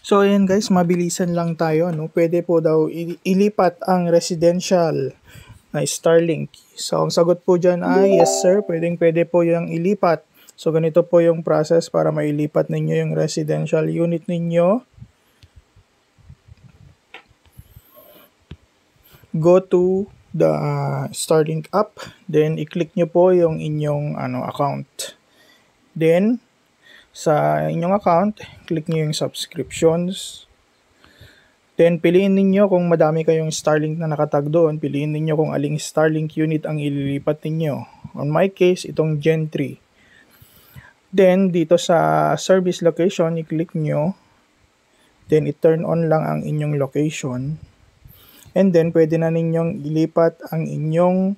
So ayan guys, mabilisan lang tayo, no? Pwede po daw ilipat ang residential na Starlink. So ang sagot po dyan ay yes sir, pwede po yung ilipat. So ganito po yung process para mailipat ninyo yung residential unit ninyo. Go to the Starlink app, then i-click nyo po yung inyong account. Then sa inyong account, click nyo yung subscriptions. Then piliin ninyo kung madami kayong Starlink na nakatag doon, piliin ninyo kung aling Starlink unit ang ililipat ninyo. On my case, itong Gen 3. Then dito sa service location, i-click nyo. Then i-turn on lang ang inyong location. And then pwede na ninyong ilipat ang inyong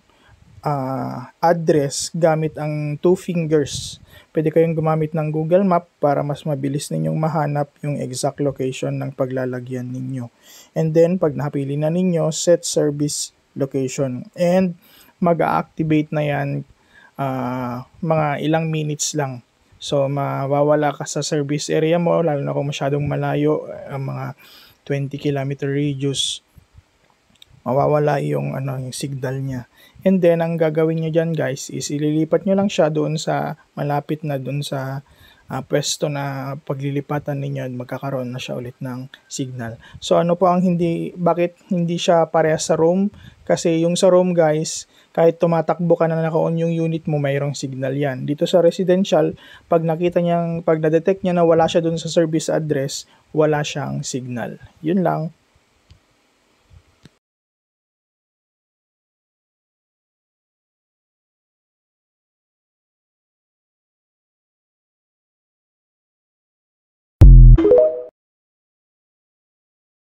address gamit ang 2 fingers. Pwede kayong gumamit ng Google Map para mas mabilis ninyong mahanap yung exact location ng paglalagyan ninyo. And then pag napili na ninyo, set service location. And mag-activate na yan mga ilang minutes lang. So mawawala ka sa service area mo, lalo na kung masyadong malayo, mga 20 km radius, mawawala yung yung signal niya. And then ang gagawin niyo diyan guys is ililipat niyo lang siya doon sa malapit na doon sa pwesto na paglilipatan ninyo at magkakaroon na siya ulit ng signal. So ano po ang bakit hindi siya parehas sa roam? Kasi yung sa roam guys, kahit tumatakbo ka na naka-on yung unit mo, mayroong signal yan. Dito sa residential, pag na-detect niya na wala siya doon sa service address, wala siyang signal. Yun lang.